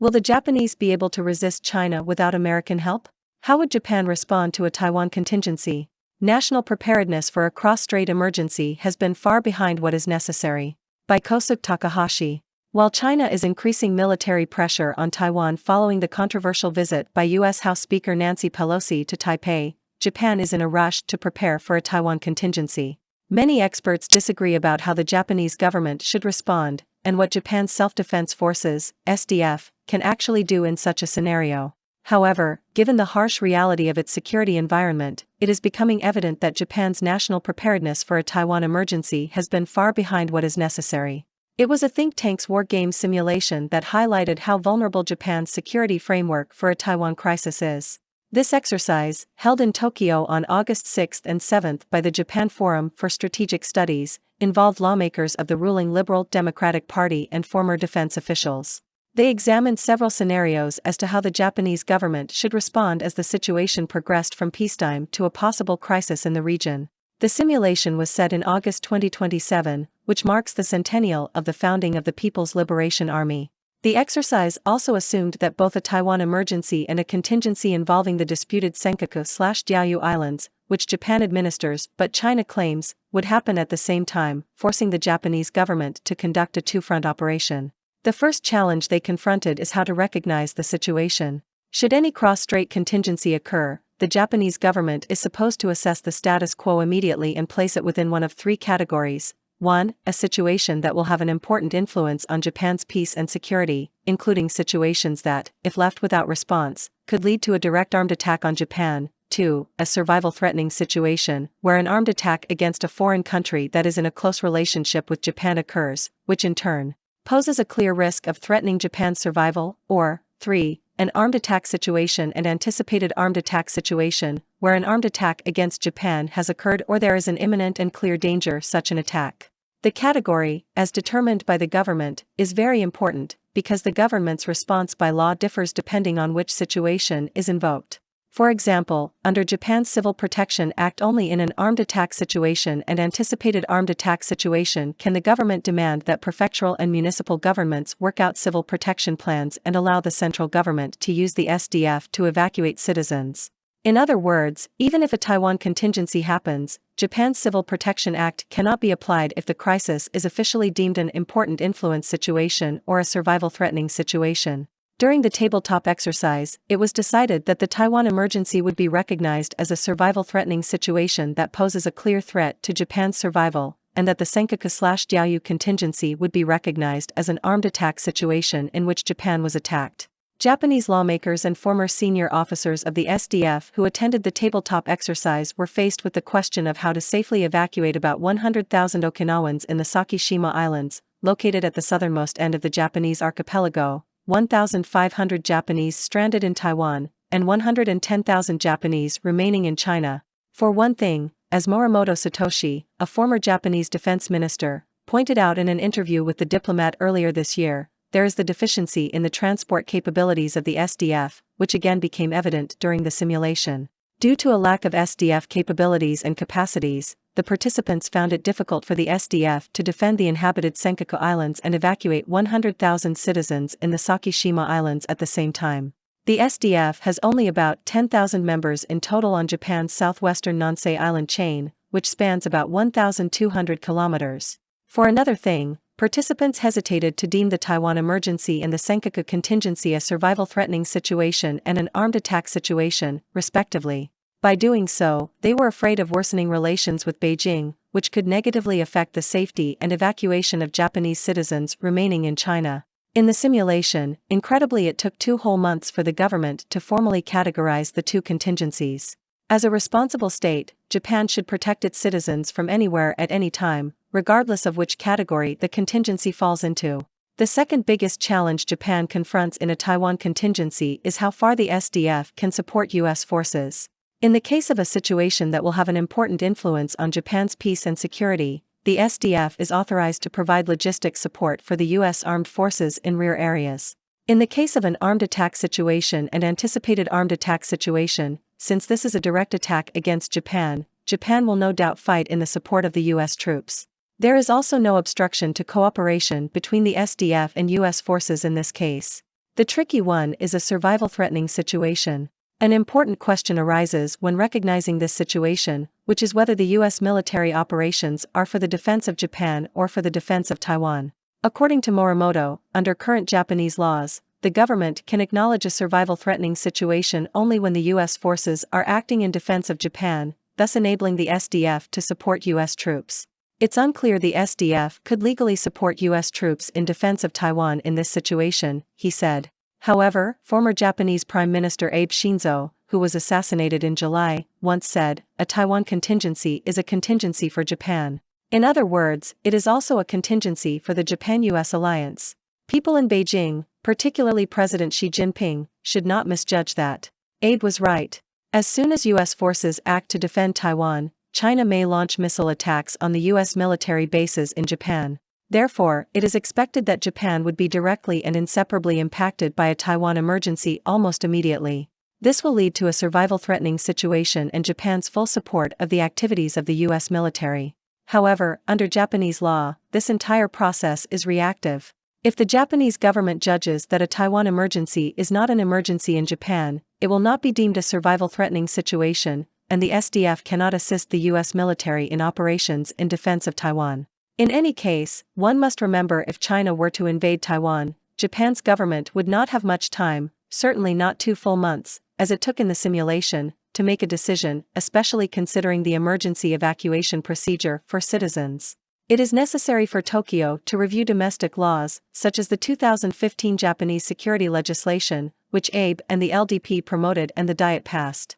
Will the Japanese be able to resist China without American help? How would Japan respond to a Taiwan contingency? National preparedness for a cross-strait emergency has been far behind what is necessary. By Kosuke Takahashi. While China is increasing military pressure on Taiwan following the controversial visit by U.S. House Speaker Nancy Pelosi to Taipei, Japan is in a rush to prepare for a Taiwan contingency. Many experts disagree about how the Japanese government should respond, and what Japan's Self-Defense Forces, SDF, can actually do in such a scenario. However, given the harsh reality of its security environment, it is becoming evident that Japan's national preparedness for a Taiwan emergency has been far behind what is necessary. It was a think tank's war game simulation that highlighted how vulnerable Japan's security framework for a Taiwan crisis is. This exercise, held in Tokyo on August 6 and 7 by the Japan Forum for Strategic Studies, involved lawmakers of the ruling Liberal Democratic Party and former defense officials. They examined several scenarios as to how the Japanese government should respond as the situation progressed from peacetime to a possible crisis in the region. The simulation was set in August 2027, which marks the centennial of the founding of the People's Liberation Army. The exercise also assumed that both a Taiwan emergency and a contingency involving the disputed Senkaku/Diaoyu Islands, which Japan administers but China claims, would happen at the same time, forcing the Japanese government to conduct a two-front operation. The first challenge they confronted is how to recognize the situation. Should any cross-strait contingency occur, the Japanese government is supposed to assess the status quo immediately and place it within one of three categories. 1. A situation that will have an important influence on Japan's peace and security, including situations that, if left without response, could lead to a direct armed attack on Japan. 2. A survival-threatening situation, where an armed attack against a foreign country that is in a close relationship with Japan occurs, which in turn poses a clear risk of threatening Japan's survival. Or 3. An armed attack situation and anticipated armed attack situation, where an armed attack against Japan has occurred or there is an imminent and clear danger such an attack. The category, as determined by the government, is very important, because the government's response by law differs depending on which situation is invoked. For example, under Japan's Civil Protection Act, only in an armed attack situation and anticipated armed attack situation can the government demand that prefectural and municipal governments work out civil protection plans and allow the central government to use the SDF to evacuate citizens. In other words, even if a Taiwan contingency happens, Japan's Civil Protection Act cannot be applied if the crisis is officially deemed an important influence situation or a survival-threatening situation. During the tabletop exercise, it was decided that the Taiwan emergency would be recognized as a survival-threatening situation that poses a clear threat to Japan's survival, and that the Senkaku/Diaoyu contingency would be recognized as an armed attack situation in which Japan was attacked. Japanese lawmakers and former senior officers of the SDF who attended the tabletop exercise were faced with the question of how to safely evacuate about 100,000 Okinawans in the Sakishima Islands, located at the southernmost end of the Japanese archipelago, 1,500 Japanese stranded in Taiwan, and 110,000 Japanese remaining in China. For one thing, as Morimoto Satoshi, a former Japanese defense minister, pointed out in an interview with the Diplomat earlier this year, there is the deficiency in the transport capabilities of the SDF, which again became evident during the simulation. Due to a lack of SDF capabilities and capacities, the participants found it difficult for the SDF to defend the inhabited Senkaku Islands and evacuate 100,000 citizens in the Sakishima Islands at the same time. The SDF has only about 10,000 members in total on Japan's southwestern Nansei Island chain, which spans about 1,200 kilometers. For another thing, participants hesitated to deem the Taiwan emergency and the Senkaku contingency a survival-threatening situation and an armed attack situation, respectively. By doing so, they were afraid of worsening relations with Beijing, which could negatively affect the safety and evacuation of Japanese citizens remaining in China. In the simulation, incredibly, it took 2 whole months for the government to formally categorize the two contingencies. As a responsible state, Japan should protect its citizens from anywhere at any time, regardless of which category the contingency falls into. The second biggest challenge Japan confronts in a Taiwan contingency is how far the SDF can support U.S. forces. In the case of a situation that will have an important influence on Japan's peace and security, the SDF is authorized to provide logistics support for the U.S. armed forces in rear areas. In the case of an armed attack situation and anticipated armed attack situation, since this is a direct attack against Japan, Japan will no doubt fight in the support of the U.S. troops. There is also no obstruction to cooperation between the SDF and U.S. forces in this case. The tricky one is a survival-threatening situation. An important question arises when recognizing this situation, which is whether the U.S. military operations are for the defense of Japan or for the defense of Taiwan. According to Morimoto, under current Japanese laws, the government can acknowledge a survival-threatening situation only when the U.S. forces are acting in defense of Japan, thus enabling the SDF to support U.S. troops. It's unclear the SDF could legally support U.S. troops in defense of Taiwan in this situation, he said. However, former Japanese Prime Minister Abe Shinzo, who was assassinated in July, once said, "A Taiwan contingency is a contingency for Japan." In other words, it is also a contingency for the Japan-US alliance. People in Beijing, particularly President Xi Jinping, should not misjudge that. Abe was right. As soon as U.S. forces act to defend Taiwan, China may launch missile attacks on the U.S. military bases in Japan. Therefore, it is expected that Japan would be directly and inseparably impacted by a Taiwan emergency almost immediately. This will lead to a survival-threatening situation and Japan's full support of the activities of the U.S. military. However, under Japanese law, this entire process is reactive. If the Japanese government judges that a Taiwan emergency is not an emergency in Japan, it will not be deemed a survival-threatening situation, and the SDF cannot assist the U.S. military in operations in defense of Taiwan. In any case, one must remember if China were to invade Taiwan, Japan's government would not have much time, certainly not 2 full months, as it took in the simulation, to make a decision, especially considering the emergency evacuation procedure for citizens. It is necessary for Tokyo to review domestic laws, such as the 2015 Japanese security legislation, which Abe and the LDP promoted and the Diet passed.